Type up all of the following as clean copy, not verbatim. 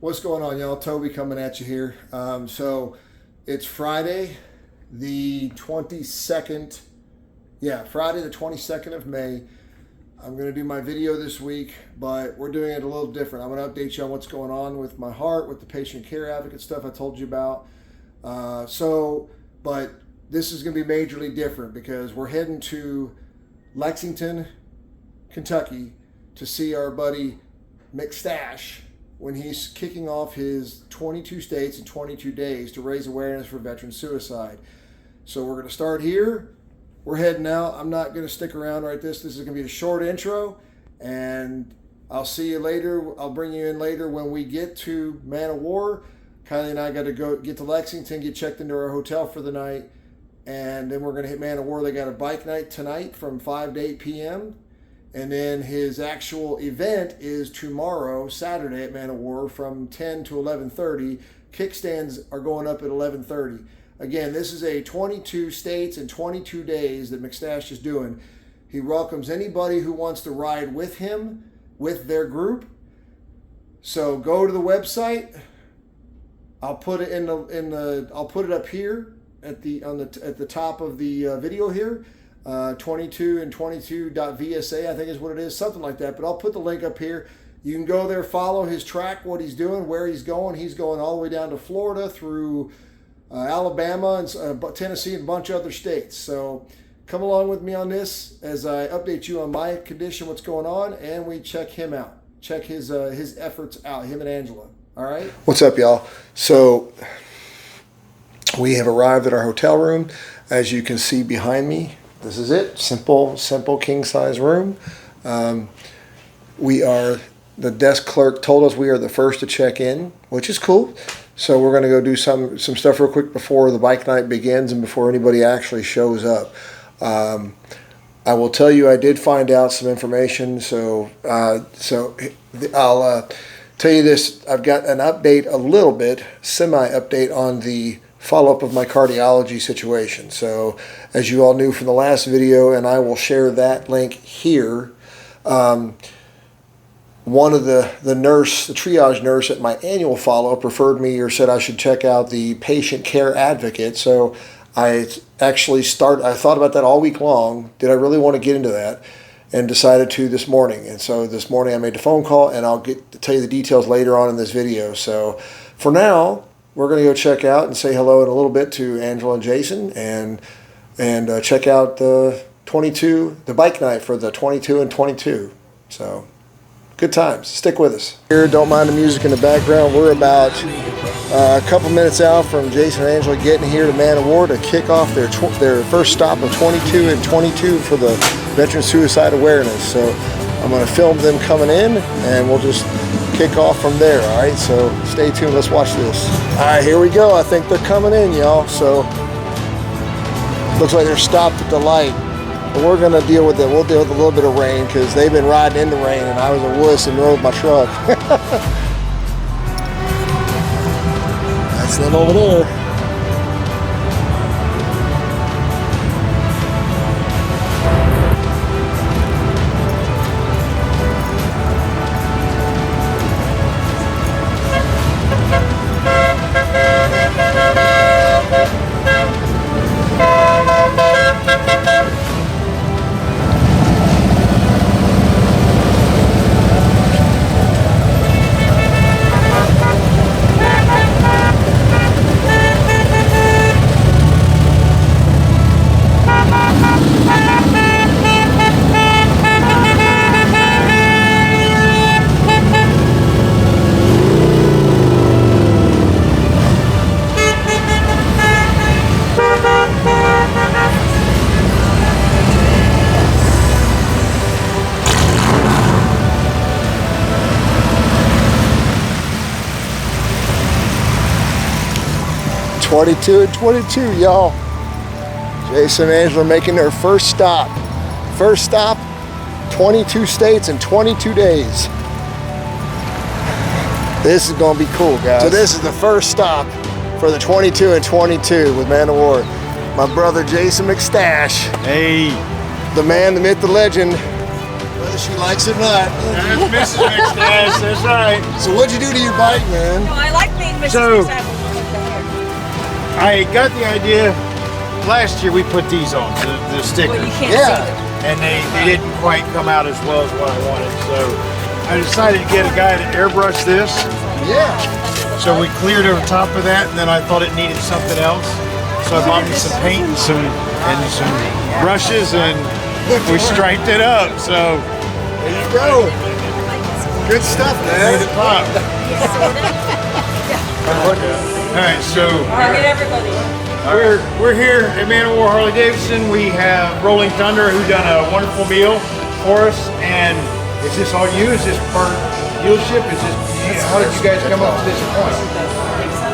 What's going on, y'all? Toby coming at you here. So it's Friday the 22nd. Yeah, Friday the 22nd of May. I'm going to do my video this week, but we're doing it a little different. I'm going to update you on what's going on with my heart, with the patient care advocate stuff I told you about. But this is going to be majorly different because we're heading to Lexington, Kentucky to see our buddy McStash when he's kicking off his 22 states in 22 days to raise awareness for veteran suicide. So we're going to start here. We're heading out. I'm not going to stick around right this. This is going to be a short intro, and I'll see you later. I'll bring you in later when we get to Man of War. Kylie and I got to go get to Lexington, get checked into our hotel for the night, and then we're going to hit Man of War. They got a bike night tonight from 5 to 8 p.m., and then his actual event is tomorrow, Saturday at Man of War from 10 to 11:30. Kickstands are going up at 11:30. Again, this is a 22 states and 22 days that McStash is doing. He welcomes anybody who wants to ride with him, with their group. So go to the website. I'll put it I'll put it up here at the top of the video here. 22and22.vsa, I think is what it is, something like that. But I'll put the link up here. You can go there, follow his track, what he's doing, where he's going. He's going all the way down to Florida through Alabama and Tennessee and a bunch of other states. So come along with me on this as I update you on my condition, what's going on, and we check him out. Check his efforts out, him and Angela. All right? What's up, y'all? So we have arrived at our hotel room. As you can see behind me, this is it. Simple king-size room. The desk clerk told us we are the first to check in, which is cool. So we're going to go do some stuff real quick before the bike night begins and before anybody actually shows up. I will tell you I did find out some information. So I'll tell you this. I've got an update, a little bit, semi-update on the follow-up of my cardiology situation. So as you all knew from the last video, and I will share that link here, one of the triage nurse at my annual follow-up referred me or said I should check out the patient care advocate. So I thought about that all week long. Did I really want to get into that? And decided to this morning. And so this morning I made the phone call, and I'll get to tell you the details later on in this video. So for now, we're going to go check out and say hello in a little bit to Angela and Jason and check out the bike night for the 22 and 22. So good times. Stick with us. Here, don't mind the music in the background. We're about a couple minutes out from Jason and Angela getting here to Man of War to kick off their first stop of 22 and 22 for the Veteran Suicide Awareness. So I'm going to film them coming in, and we'll just kick off from there. All right, so stay tuned. Let's watch this. All right, here we go. I think they're coming in, y'all. So looks like they're stopped at the light. But we're going to deal with it. We'll deal with a little bit of rain because they've been riding in the rain, and I was a wuss and rode my truck. That's them over there. '22 and 22, y'all. Jason and Angela making their first stop. First stop, 22 states in 22 days. This is going to be cool, guys. So this is the first stop for the 22 and 22 with Man of War. My brother Jason McStash. Hey. The man, the myth, the legend. Brother she likes it not. That's Mrs. McStash, that's right. So what'd you do to your bike, man? No, I like being Mrs. So- McStash. I got the idea, last year we put these on, the stickers. Well, you can't Yeah. see them. And they didn't quite come out as well as what I wanted. So I decided to get a guy to airbrush this. Yeah. So we cleared over top of that, and then I thought it needed something else. So I bought me some paint and some brushes, and we striped it up. So There you go. Good stuff, made man. it pop. All right, so All right, get everybody. we're here at Man of War Harley-Davidson. We have Rolling Thunder, who done a wonderful meal for us. And is this all you? Is this per dealership? Is this, how did you guys come up to this point?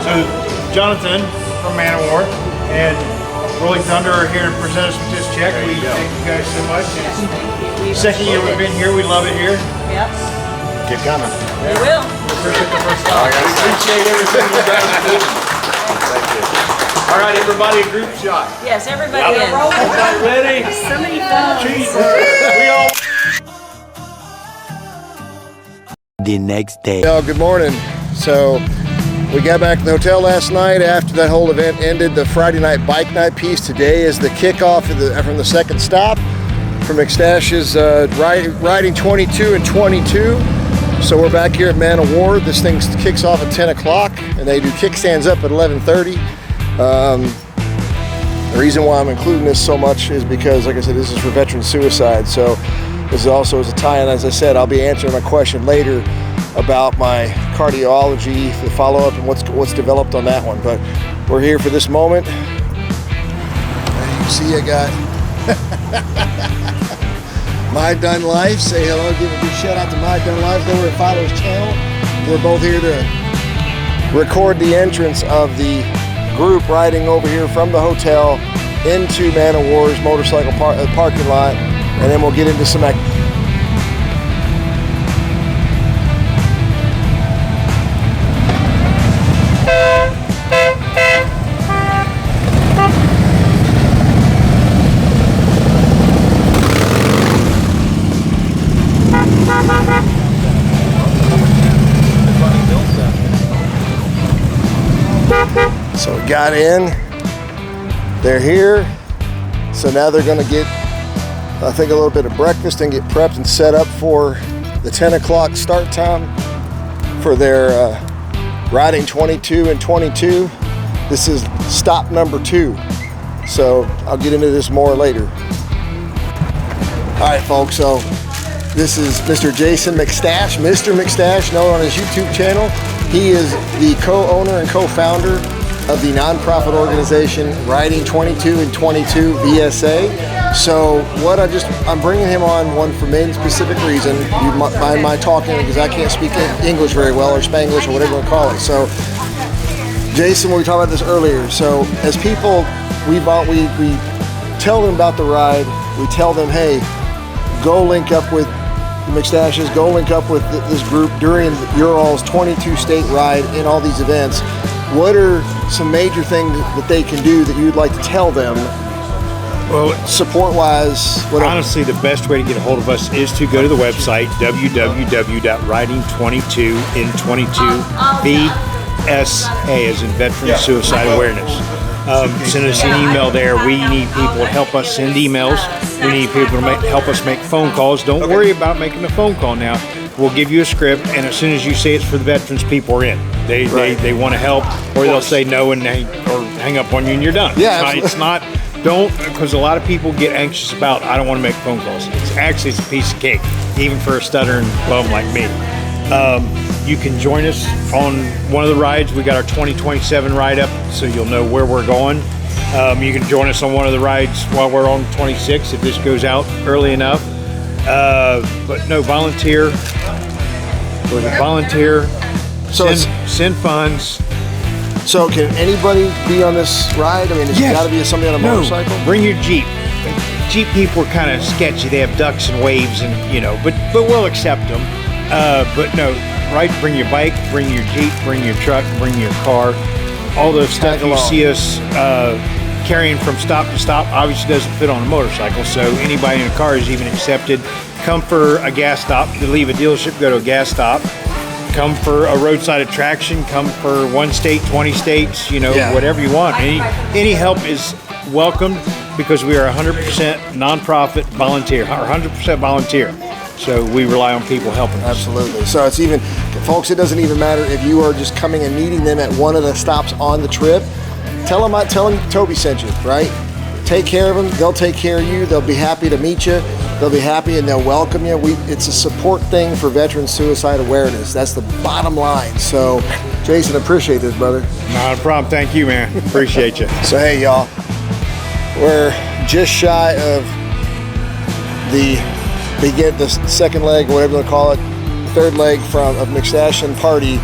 So Jonathan from Man of War and Rolling Thunder are here to present us with this check. We thank you guys so much. It's the second year we've been here. We love it here. Yep, Keep coming. we will. Appreciate everything you guys do. Thank you. All right, everybody, a group shot. Yes, everybody in. Everybody ready? So many phones. We all The next day. Well, good morning. So we got back to the hotel last night after that whole event ended. The Friday night bike night piece. Today is the kickoff from the second stop from McStash's riding 22 and 22. So we're back here at Man of War. This thing kicks off at 10 o'clock, and they do kickstands up at 11:30. The reason why I'm including this so much is because, like I said, this is for veteran suicide. So this is also as a tie-in. As I said, I'll be answering my question later about my cardiology, the follow-up, and what's developed on that one. But we're here for this moment. As you can see, I got My Done Life. Say hello, give a big shout out to My Done Life. Go over and follow his channel. We're both here to record the entrance of the group riding over here from the hotel into Man of War's motorcycle parking lot, and then we'll get into some So we got in, they're here, so now they're gonna get, I think, a little bit of breakfast and get prepped and set up for the 10 o'clock start time for their riding 22 and 22. This is stop number 2, so I'll get into this more later. All right, folks, so this is Mr. Jason McStash, Mr. McStash, known on his YouTube channel. He is the co-owner and co-founder of the nonprofit organization Riding 22 and 22 VSA. So I'm bringing him on one for main specific reason. You mind my talking because I can't speak English very well, or Spanglish, or whatever you want to call it. So Jason, we talked about this earlier. So as people, we tell them about the ride. We tell them, hey, go link up with McStashes, go link up with this group during your all's 22 state ride in all these events. What are some major things that they can do that you'd like to tell them? well, Support-wise, whatever. honestly, the best way to get a hold of us is to go to the website www.riding22in22VSA, as in Veteran Suicide Awareness. Send us an email there. We need people to help us send emails. We need people to help us make phone calls. Don't worry about making a phone call now. We'll give you a script, and as soon as you say it's for the veterans, people are in. They want to help, or they'll say no and or hang up on you and you're done. Yeah, it's not. Don't, because a lot of people get anxious about, I don't want to make phone calls. It's a piece of cake, even for a stuttering bum like me. You can join us on one of the rides. We got our 2027 ride up, so you'll know where we're going. You can join us on one of the rides while we're on 26 if this goes out early enough. But no, volunteer. So send funds. So can anybody be on this ride? I mean, it's got to be somebody on a motorcycle? Bring your Jeep. Jeep people are kind of sketchy. They have ducks and waves, and but we'll accept them. But no, right? Bring your bike, bring your Jeep, bring your truck, bring your car. All those stuff you see us carrying from stop to stop obviously doesn't fit on a motorcycle. So anybody in a car is even accepted. come for a gas stop, to leave a dealership, go to a gas stop, come for a roadside attraction, come for 1 state, 20 states, you know, whatever you want. Any help is welcomed because we are 100% nonprofit volunteer, or 100% volunteer. So we rely on people helping us. Absolutely. So it's even, folks, it doesn't even matter if you are just coming and meeting them at one of the stops on the trip. Tell them Toby sent you, right? Take care of them. They'll take care of you. They'll be happy to meet you. They'll be happy and they'll welcome you. It's a support thing for veteran suicide awareness. That's the bottom line. So, Jason, appreciate this, brother. Not a problem. Thank you, man. Appreciate you. So, hey, y'all. We're just shy of the second leg, or whatever you want to call it, third leg of McStash and Party,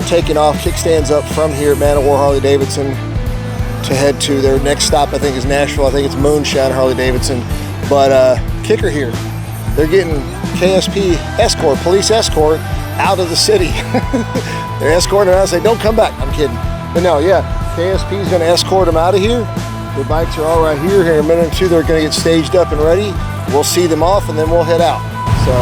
taking off, kickstands up from here at Man of War Harley-Davidson to head to their next stop. I think is Nashville. I think it's Moonshine Harley-Davidson. But kicker here, they're getting KSP escort, police escort, out of the city. They're escorting them out and say, don't come back. I'm kidding. But no, yeah, KSP is going to escort them out of here. Their bikes are all right here. Here in a minute or two, they're going to get staged up and ready. We'll see them off and then we'll head out. So.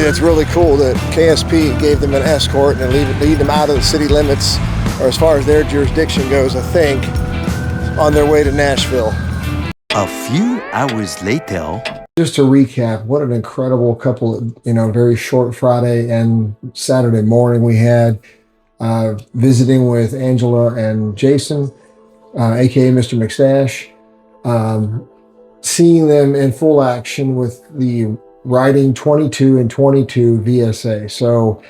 It's really cool that KSP gave them an escort and lead them out of the city limits, or as far as their jurisdiction goes, I think, on their way to Nashville. A few hours later. Just to recap, what an incredible couple, very short Friday and Saturday morning we had, visiting with Angela and Jason, aka Mr. McStash, seeing them in full action with the riding 22 and 22 VSA. So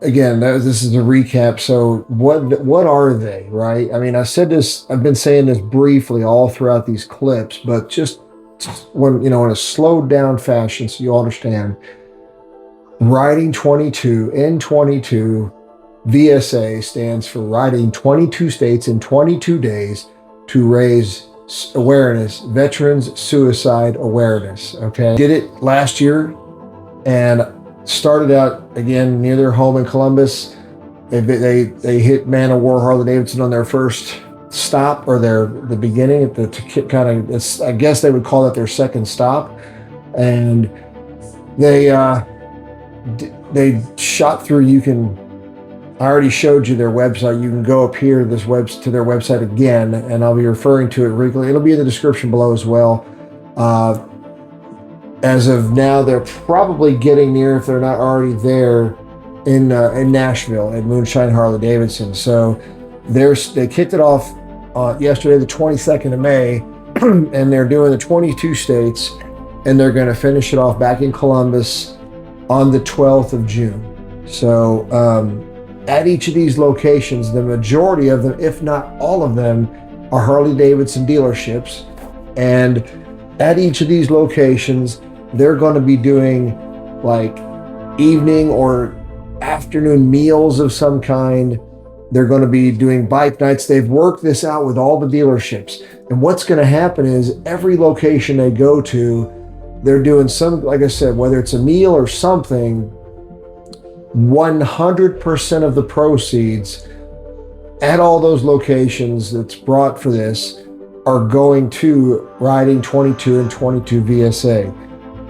again, this is a recap. So what are they, right? I mean, I've been saying this briefly all throughout these clips, but just when, in a slowed down fashion, so you understand, riding 22 in 22 VSA stands for riding 22 states in 22 days to raise awareness, veterans suicide awareness. Okay, did it last year and started out again near their home in Columbus. They hit Man of War Harley-Davidson on their first stop, or the beginning at the I guess they would call that their second stop, and they shot through. I already showed you their website. You can go up here to their website again, and I'll be referring to it regularly. It'll be in the description below as well. As of now, they're probably getting near, if they're not already there, in Nashville at Moonshine Harley-Davidson. So they kicked it off yesterday, the 22nd of May, and they're doing the 22 states, and they're going to finish it off back in Columbus on the 12th of June. So at each of these locations, the majority of them, if not all of them, are Harley-Davidson dealerships. And at each of these locations, they're going to be doing like evening or afternoon meals of some kind. They're going to be doing bike nights. They've worked this out with all the dealerships. And what's going to happen is every location they go to, they're doing some, like I said, whether it's a meal or something, 100% of the proceeds at all those locations that's brought for this are going to riding 22 and 22 VSA.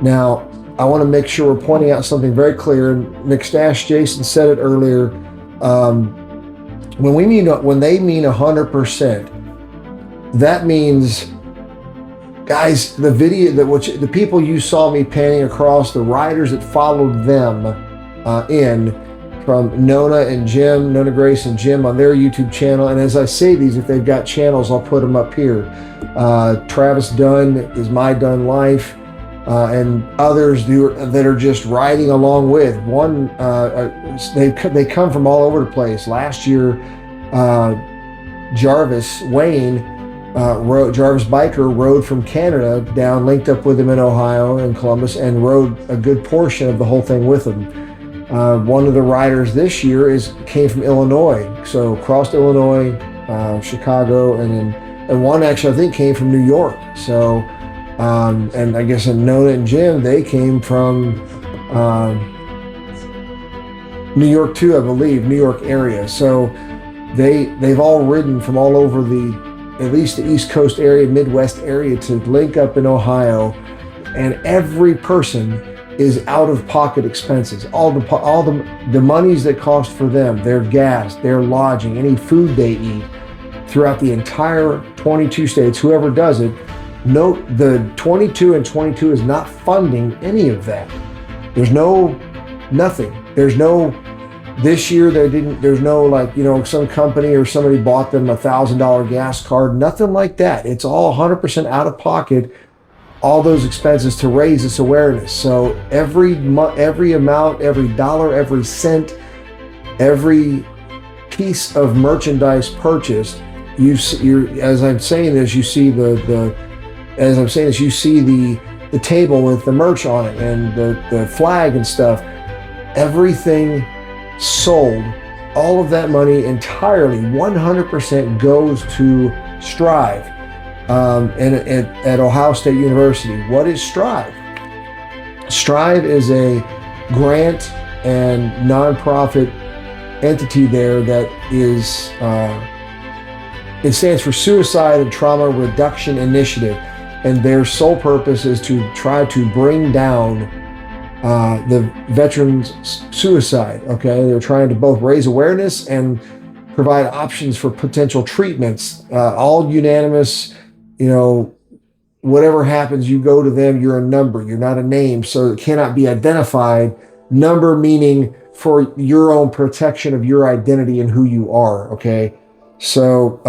Now, I want to make sure we're pointing out something very clear. And McStash, Jason said it earlier. When they mean 100%, that means, guys, the people you saw me panning across, the riders that followed them from Nona and Jim, Nona Grace and Jim on their YouTube channel. And as I say these, if they've got channels, I'll put them up here. Travis Dunn is My Dunn Life. and others that are just riding along with. One, they come from all over the place. Last year, Jarvis Biker rode from Canada down, linked up with him in Ohio and Columbus, and rode a good portion of the whole thing with him. One of the riders this year came from Illinois, so crossed Illinois, Chicago, and one actually I think came from New York. So, and I guess Nona and Jim, they came from New York too, I believe, New York area. So they've all ridden from all over at least the East Coast area, Midwest area, to link up in Ohio, and every person is out-of-pocket expenses. All the monies that cost for them, their gas, their lodging, any food they eat throughout the entire 22 states, whoever does it. Note the 22 and 22 is not funding any of that. There's nothing. There's no, this year there's no like, some company or somebody bought them $1,000 gas card, nothing like that. It's all 100% out of pocket, all those expenses to raise this awareness. So every amount, every dollar, every cent, every piece of merchandise purchased, as I'm saying this, you see the table with the merch on it and the flag and stuff. Everything sold, all of that money entirely, 100% goes to S.T.R.I.V.E. At Ohio State University. What is S.T.R.I.V.E? S.T.R.I.V.E is a grant and nonprofit entity there that is, it stands for Suicide and Trauma Reduction Initiative, and their sole purpose is to try to bring down the veterans' suicide. Okay, they're trying to both raise awareness and provide options for potential treatments. All unanimous. Whatever happens, you go to them. You're a number. You're not a name, so it cannot be identified. Number meaning for your own protection of your identity and who you are. Okay, so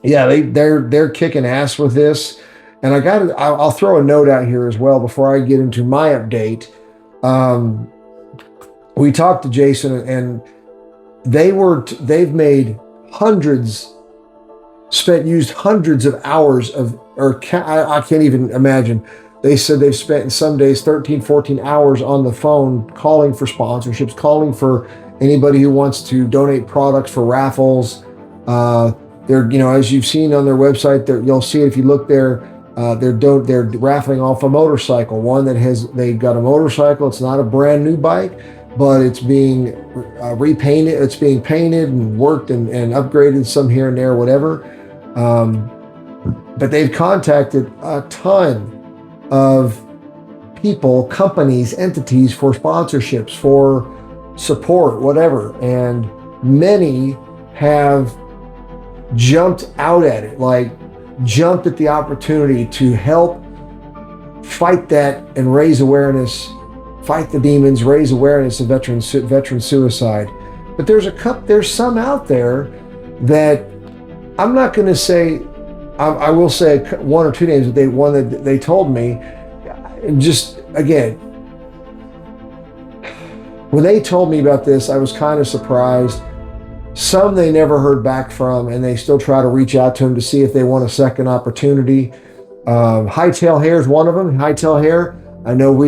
they're kicking ass with this. And I'll throw a note out here as well before I get into my update. We talked to Jason, and they've made used hundreds of hours I can't even imagine. They said they've spent some days 13, 14 hours on the phone calling for sponsorships, calling for anybody who wants to donate products for raffles. They're, as you've seen on their website, you'll see it if you look there. They're raffling off a motorcycle, one they've got a motorcycle. It's not a brand new bike, but it's being repainted. It's being painted and worked and upgraded some here and there, whatever. But they've contacted a ton of people, companies, entities for sponsorships, for support, whatever. And many have jumped out at it, jumped at the opportunity to help fight that and raise awareness, fight the demons, raise awareness of veteran suicide. But there's some out there that I'm not going to say. I will say one or two names that they told me. Just again, when they told me about this, I was kind of surprised. Some they never heard back from, and they still try to reach out to them to see if they want a second opportunity. Hightail Hair is one of them. Hightail Hair, I know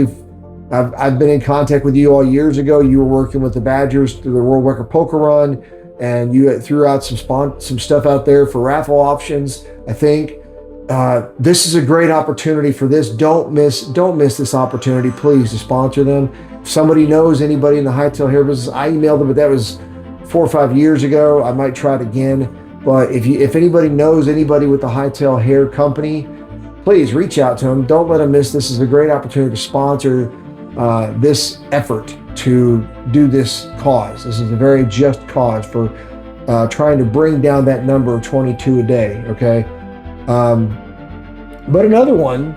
I've been in contact with you all years ago. You were working with the Badgers through the World Record Poker Run, and you threw out some stuff out there for raffle options. I think this is a great opportunity for this. Don't miss this opportunity, please, to sponsor them. If somebody knows anybody in the Hightail Hair business, I emailed them, but that was 4 or 5 years ago. I might try it again. But if anybody knows anybody with the Hightail Hair company, please reach out to them. Don't let them miss. This is a great opportunity to sponsor this effort to do this cause. This is a very just cause for trying to bring down that number of 22 a day. Okay. But another one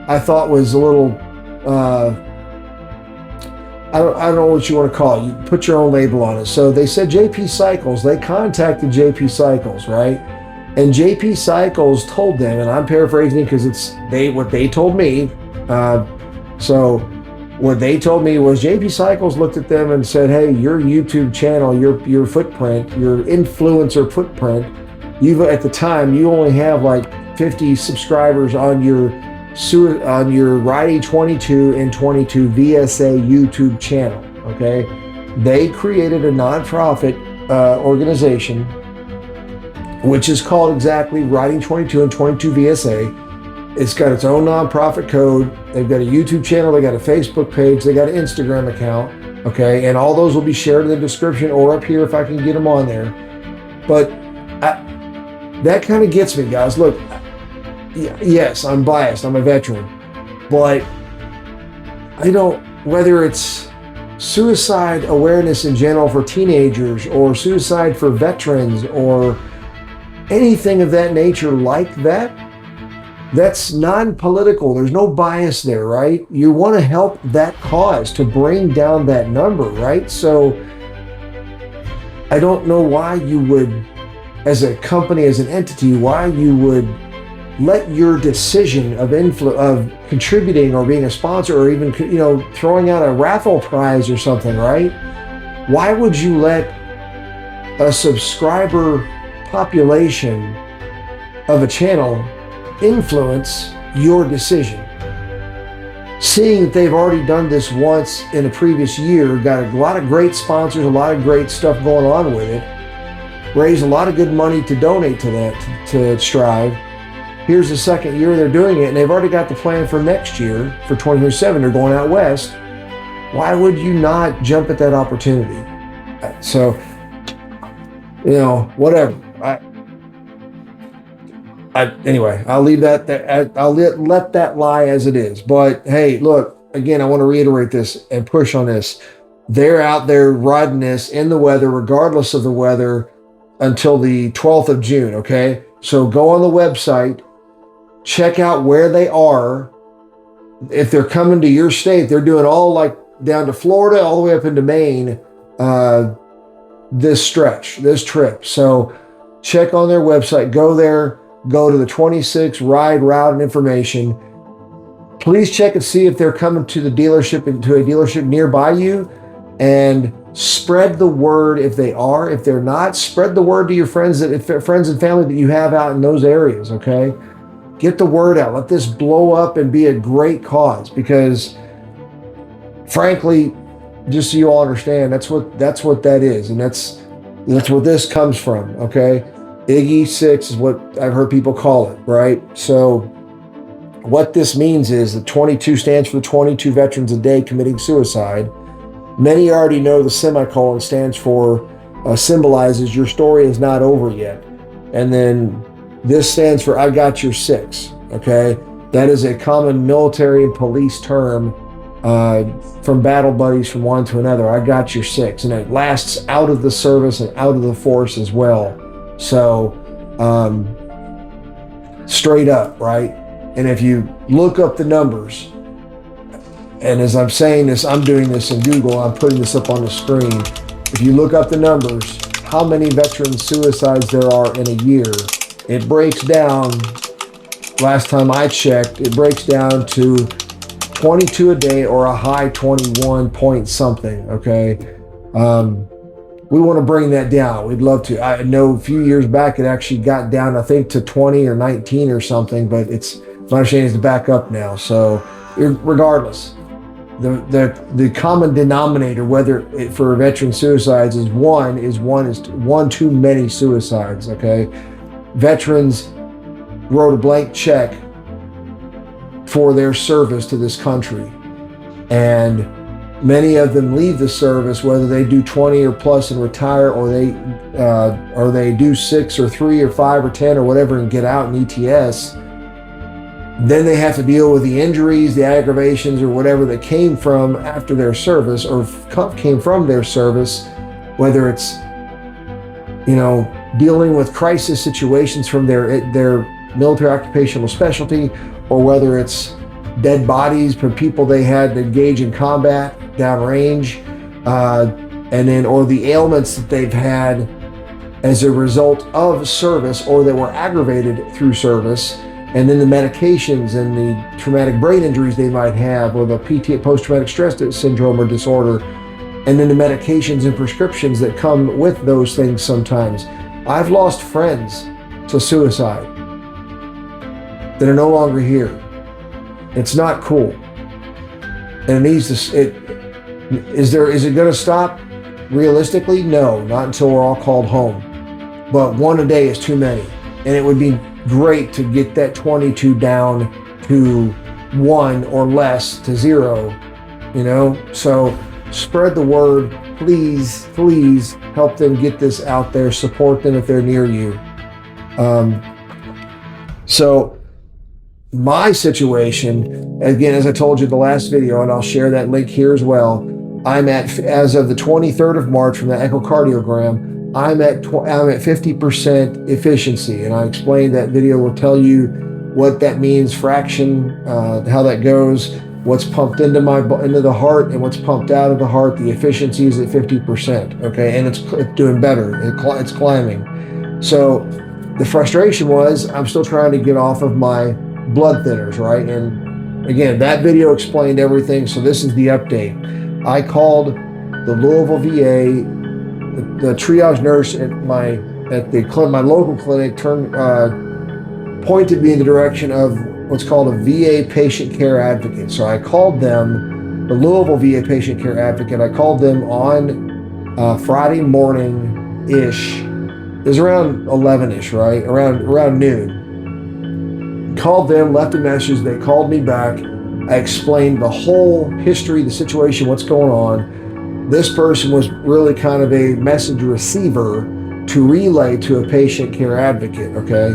I thought was a little, I don't know what you want to call it. You put your own label on it. So they said JP Cycles, they contacted JP Cycles, right? And JP Cycles told them, and I'm paraphrasing because what they told me, So what they told me was JP Cycles looked at them and said, hey, your YouTube channel, your footprint, your influencer footprint, at the time, you only have like 50 subscribers on your Riding 22 and 22 VSA YouTube channel, okay? They created a nonprofit organization, which is called exactly Riding 22 and 22 VSA. It's got its own nonprofit code. They've got a YouTube channel. They got a Facebook page. They got an Instagram account, okay? And all those will be shared in the description or up here if I can get them on there. But that kind of gets me, guys. Look, yes, I'm biased. I'm a veteran. But I don't, whether it's suicide awareness in general for teenagers or suicide for veterans or anything of that nature like that, that's non-political. There's no bias there, right? You want to help that cause to bring down that number, right? So I don't know why you would, as a company, as an entity, why you would let your decision of contributing or being a sponsor or even, throwing out a raffle prize or something, right? Why would you let a subscriber population of a channel influence your decision? Seeing that they've already done this once in a previous year, got a lot of great sponsors, a lot of great stuff going on with it, raised a lot of good money to donate to that, to S.T.R.I.V.E. Here's the second year they're doing it, and they've already got the plan for next year, for 2027. They're going out west. Why would you not jump at that opportunity? So, whatever. Anyway, I'll leave that. I'll let that lie as it is. But hey, look, again, I want to reiterate this and push on this. They're out there riding this in the weather, regardless of the weather, until the 12th of June, okay? So go on the website, check out where they are. If they're coming to your state, they're doing all like down to Florida, all the way up into Maine, this trip. So check on their website, go there, go to the 26 ride route and information. Please check and see if they're coming to the dealership, to a dealership nearby you, and spread the word if they are. If they're not, spread the word to your friends and family that you have out in those areas, okay? Get the word out. Let this blow up and be a great cause, because frankly, just so you all understand, that's what that is, and that's where this comes from, okay? Iggy 6 is what I've heard people call it, right? So what this means is that 22 stands for 22 veterans a day committing suicide. Many already know the semicolon stands for, symbolizes your story is not over yet. And then this stands for I got your 6, okay? That is a common military and police term from battle buddies from one to another. I got your 6. And it lasts out of the service and out of the force as well. So, straight up, right? And if you look up the numbers, and as I'm saying this, I'm doing this in Google, I'm putting this up on the screen. If you look up the numbers, how many veteran suicides there are in a year, it breaks down, last time I checked, it breaks down to 22 a day or a high 21 point something, okay? We want to bring that down. We'd love to. I know a few years back it actually got down, I think, to 20 or 19 or something, but my understanding is to back up now. So regardless, the common denominator, whether for veteran suicides, is one too many suicides, okay? Veterans wrote a blank check for their service to this country, and many of them leave the service, whether they do 20 or plus and retire, or they do 6 or 3 or 5 or 10 or whatever and get out in ETS. Then they have to deal with the injuries, the aggravations, or whatever that came from after their service or came from their service, whether it's, dealing with crisis situations from their military occupational specialty, or whether it's dead bodies from people they had to engage in combat downrange, or the ailments that they've had as a result of service or that were aggravated through service. and then the medications and the traumatic brain injuries they might have, or the post-traumatic stress syndrome or disorder, and then the medications and prescriptions that come with those things sometimes. I've lost friends to suicide that are no longer here. It's not cool. And it needs to, is it going to stop? Realistically, no, not until we're all called home. But one a day is too many. And it would be great to get that 22 down to 1 or less to 0, you know? So spread the word. Please, please help them get this out there. Support them if they're near you. So my situation, again, as I told you in the last video, and I'll share that link here as well, I'm at, as of the 23rd of March from the echocardiogram, I'm at 50% efficiency. And I explained that video will tell you what that means, fraction, how that goes, what's pumped into the heart and what's pumped out of the heart. The efficiency is at 50%, okay? And it's doing better, it's climbing. So the frustration was I'm still trying to get off of my blood thinners, right? And again, that video explained everything, so this is the update. I called the Louisville VA, the triage nurse at my local clinic pointed me in the direction of what's called a VA patient care advocate. So I called them, the Louisville VA patient care advocate. I called them on Friday morning-ish. It was around 11-ish, right? Around noon. Called them, left a message. They called me back. I explained the whole history, the situation, what's going on. This person was really kind of a message receiver to relay to a patient care advocate, okay?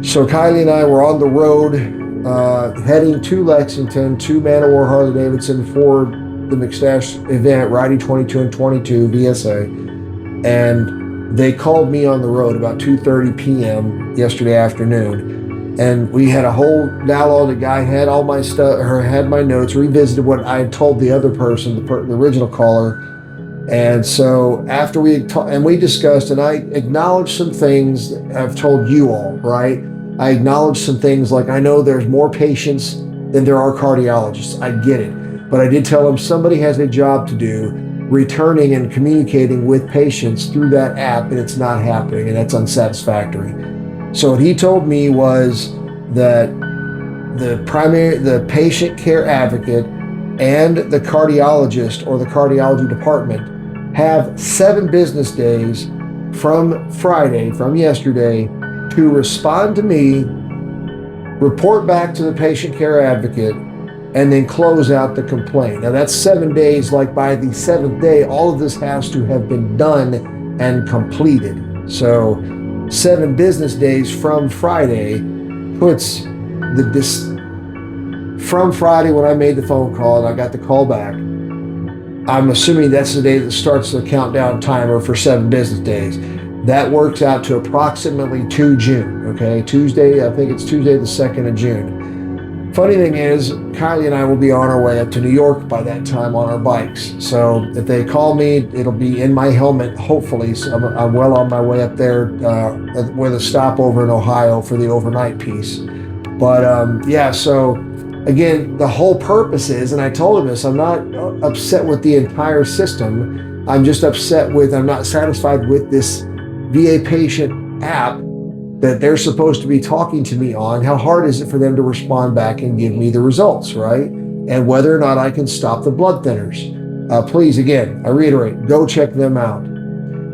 So Kylie and I were on the road heading to Lexington, to Man of War Harley-Davidson for the McStash event, Riding 22 and 22 VSA. And they called me on the road about 2:30 p.m. yesterday afternoon. And we had a whole dialogue. The guy had all my stuff, or had my notes, revisited what I had told the other person, the original caller. And so after we discussed, and I acknowledged some things I've told you all, right? I acknowledged some things like, I know there's more patients than there are cardiologists. I get it. But I did tell him somebody has a job to do, returning and communicating with patients through that app, and it's not happening, and that's unsatisfactory. So what he told me was that the patient care advocate and the cardiologist or the cardiology department have 7 business days from Friday, from yesterday, to respond to me, report back to the patient care advocate, and then close out the complaint. Now that's 7 days, like by the 7th day, all of this has to have been done and completed. So 7 business days from Friday puts from Friday when I made the phone call and I got the call back, I'm assuming that's the day that starts the countdown timer for 7 business days. That works out to approximately 2 June, okay? Tuesday, I think it's Tuesday the 2nd of June. Funny thing is, Kylie and I will be on our way up to New York by that time on our bikes. So if they call me, it'll be in my helmet, hopefully. So I'm well on my way up there with a stopover in Ohio for the overnight piece. But yeah, so again, the whole purpose is, and I told him this, I'm not upset with the entire system. I'm just upset with, I'm not satisfied with this VA patient app that they're supposed to be talking to me on. How hard is it for them to respond back and give me the results, right? And whether or not I can stop the blood thinners. Please, again, I reiterate, go check them out.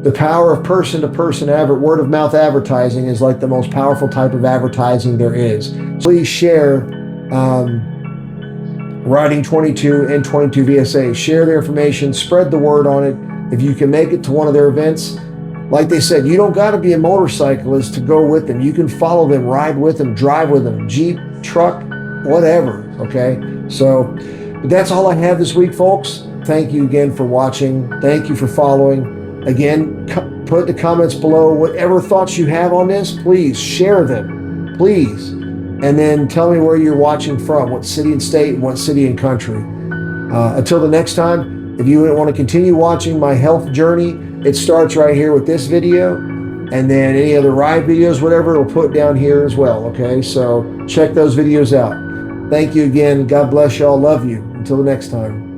The power of person-to-person word-of-mouth advertising is like the most powerful type of advertising there is. Please share Riding 22 and 22 VSA. Share their information, spread the word on it. If you can make it to one of their events, like they said, you don't got to be a motorcyclist to go with them. You can follow them, ride with them, drive with them, Jeep, truck, whatever, okay? So that's all I have this week, folks. Thank you again for watching. Thank you for following. Again, put the comments below whatever thoughts you have on this. Please share them, please. And then tell me where you're watching from, what city and state, and what city and country. Until the next time, if you want to continue watching my health journey, it starts right here with this video. And then any other ride videos, whatever, it'll put down here as well, okay? So check those videos out. Thank you again. God bless y'all. Love you. Until the next time.